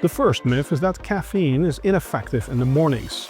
The first myth is that caffeine is ineffective in the mornings.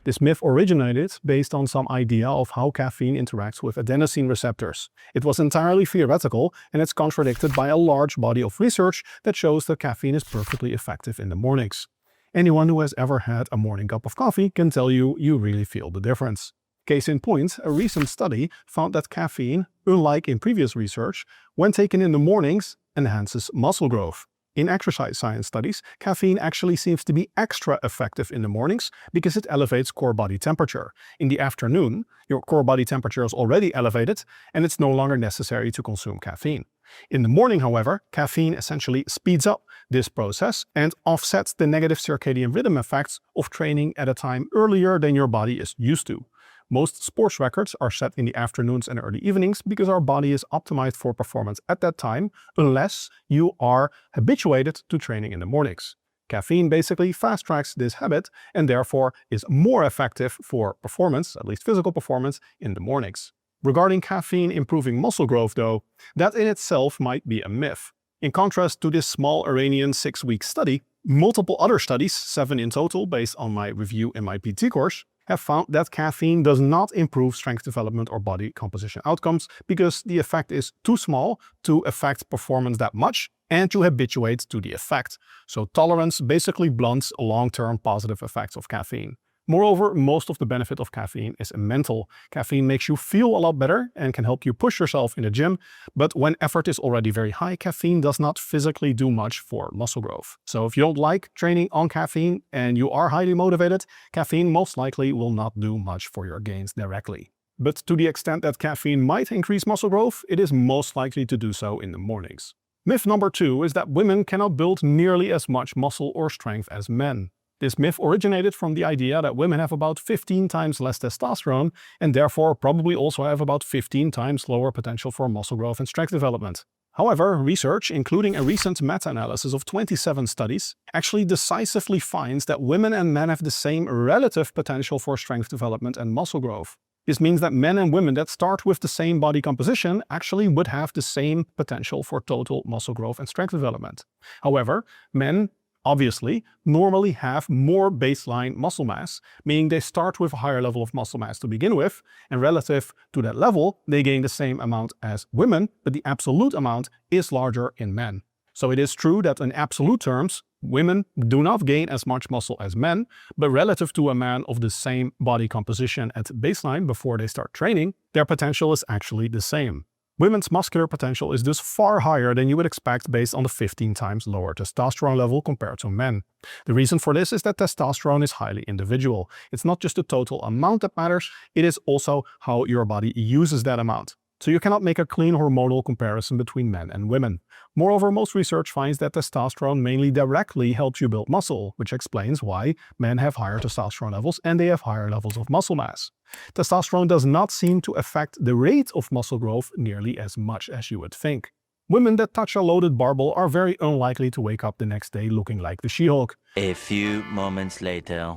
This myth originated based on some idea of how caffeine interacts with adenosine receptors. It was entirely theoretical, and it's contradicted by a large body of research that shows that caffeine is perfectly effective in the mornings. Anyone who has ever had a morning cup of coffee can tell you really feel the difference. Case in point, a recent study found that caffeine, unlike in previous research, when taken in the mornings, enhances muscle growth. In exercise science studies, caffeine actually seems to be extra effective in the mornings because it elevates core body temperature. In the afternoon, your core body temperature is already elevated and it's no longer necessary to consume caffeine. In the morning, however, caffeine essentially speeds up this process and offsets the negative circadian rhythm effects of training at a time earlier than your body is used to. Most sports records are set in the afternoons and early evenings because our body is optimized for performance at that time, unless you are habituated to training in the mornings. Caffeine basically fast-tracks this habit and therefore is more effective for performance, at least physical performance, in the mornings. Regarding caffeine improving muscle growth though, that in itself might be a myth. In contrast to this small Iranian 6-week study, multiple other studies, 7 in total based on my review in my PT course, have found that caffeine does not improve strength development or body composition outcomes because the effect is too small to affect performance that much and to habituate to the effect. So tolerance basically blunts long-term positive effects of caffeine. Moreover, most of the benefit of caffeine is mental. Caffeine makes you feel a lot better and can help you push yourself in the gym, but when effort is already very high, caffeine does not physically do much for muscle growth. So if you don't like training on caffeine and you are highly motivated, caffeine most likely will not do much for your gains directly. But to the extent that caffeine might increase muscle growth, it is most likely to do so in the mornings. Myth number 2 is that women cannot build nearly as much muscle or strength as men. This myth originated from the idea that women have about 15 times less testosterone and therefore probably also have about 15 times lower potential for muscle growth and strength development. However, research, including a recent meta-analysis of 27 studies, actually decisively finds that women and men have the same relative potential for strength development and muscle growth. This means that men and women that start with the same body composition actually would have the same potential for total muscle growth and strength development. However, men obviously normally have more baseline muscle mass, meaning they start with a higher level of muscle mass to begin with, and relative to that level, they gain the same amount as women, but the absolute amount is larger in men. So it is true that in absolute terms, women do not gain as much muscle as men, but relative to a man of the same body composition at baseline before they start training, their potential is actually the same. Women's muscular potential is thus far higher than you would expect based on the 15 times lower testosterone level compared to men. The reason for this is that testosterone is highly individual. It's not just the total amount that matters, it is also how your body uses that amount. So you cannot make a clean hormonal comparison between men and women. Moreover, most research finds that testosterone mainly directly helps you build muscle, which explains why men have higher testosterone levels and they have higher levels of muscle mass. Testosterone does not seem to affect the rate of muscle growth nearly as much as you would think. Women that touch a loaded barbell are very unlikely to wake up the next day looking like the She-Hulk. A few moments later.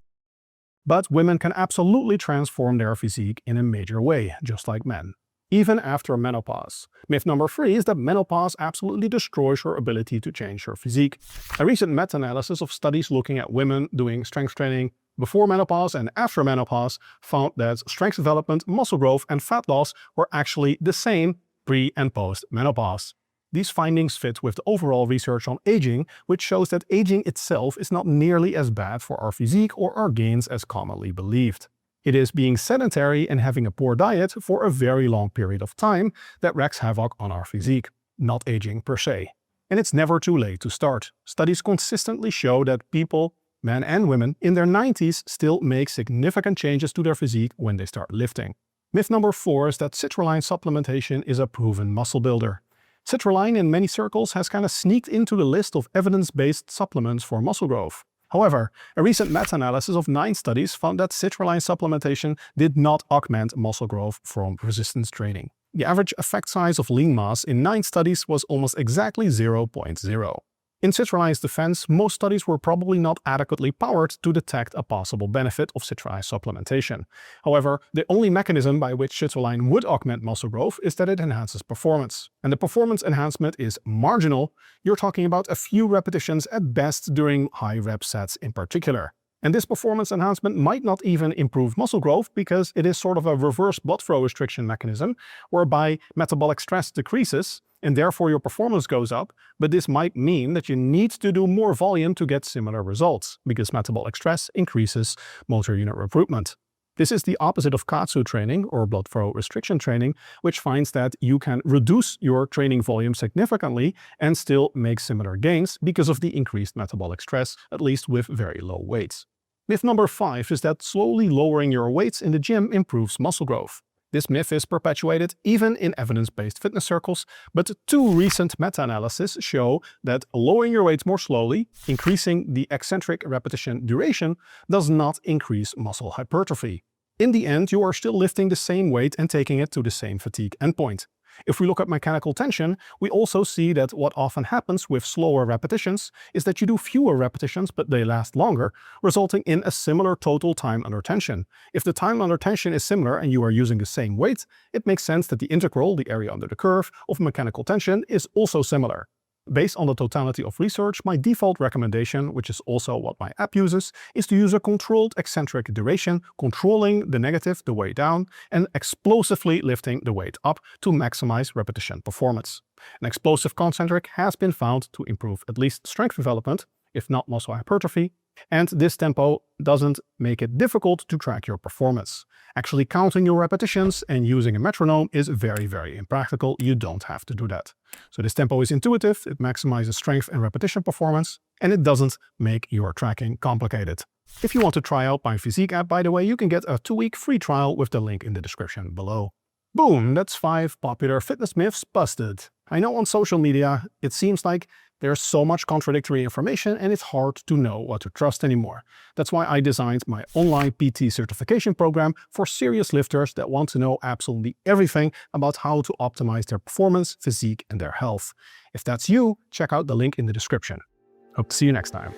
But women can absolutely transform their physique in a major way, just like men, even after menopause. Myth number 3 is that menopause absolutely destroys your ability to change your physique. A recent meta-analysis of studies looking at women doing strength training before menopause and after menopause found that strength development, muscle growth, and fat loss were actually the same pre- and post-menopause. These findings fit with the overall research on aging, which shows that aging itself is not nearly as bad for our physique or our gains as commonly believed. It is being sedentary and having a poor diet for a very long period of time that wreaks havoc on our physique, not aging per se. And it's never too late to start. Studies consistently show that people, men and women, in their 90s still make significant changes to their physique when they start lifting. Myth number 4 is that Citrulline supplementation is a proven muscle builder. Citrulline in many circles has kind of sneaked into the list of evidence-based supplements for muscle growth. However, a recent meta-analysis of 9 studies found that Citrulline supplementation did not augment muscle growth from resistance training. The average effect size of lean mass in 9 studies was almost exactly 0.0. In Citrulline's defense, most studies were probably not adequately powered to detect a possible benefit of Citrulline supplementation. However, the only mechanism by which Citrulline would augment muscle growth is that it enhances performance. And the performance enhancement is marginal. You're talking about a few repetitions at best during high rep sets in particular. And this performance enhancement might not even improve muscle growth because it is sort of a reverse blood flow restriction mechanism whereby metabolic stress decreases and therefore your performance goes up, but this might mean that you need to do more volume to get similar results because metabolic stress increases motor unit recruitment. This is the opposite of KAATSU training or blood flow restriction training, which finds that you can reduce your training volume significantly and still make similar gains because of the increased metabolic stress, at least with very low weights. Myth number 5 is that slowly lowering your weights in the gym improves muscle growth. This myth is perpetuated even in evidence-based fitness circles, but 2 recent meta-analyses show that lowering your weights more slowly, increasing the eccentric repetition duration, does not increase muscle hypertrophy. In the end, you are still lifting the same weight and taking it to the same fatigue endpoint. If we look at mechanical tension, we also see that what often happens with slower repetitions is that you do fewer repetitions but they last longer, resulting in a similar total time under tension. If the time under tension is similar and you are using the same weight, it makes sense that the integral, the area under the curve, of mechanical tension is also similar. Based on the totality of research, my default recommendation, which is also what my app uses, is to use a controlled eccentric duration, controlling the negative, the weight down, and explosively lifting the weight up to maximize repetition performance. An explosive concentric has been found to improve at least strength development, if not muscle hypertrophy, and this tempo doesn't make it difficult to track your performance. Actually counting your repetitions and using a metronome is very, very impractical. You don't have to do that. So this tempo is intuitive, it maximizes strength and repetition performance, and it doesn't make your tracking complicated. If you want to try out my Physique app, by the way, you can get a 2-week free trial with the link in the description below. Boom, that's 5 popular fitness myths busted. I know on social media, it seems like there's so much contradictory information and it's hard to know what to trust anymore. That's why I designed my online PT certification program for serious lifters that want to know absolutely everything about how to optimize their performance, physique, and their health. If that's you, check out the link in the description. Hope to see you next time.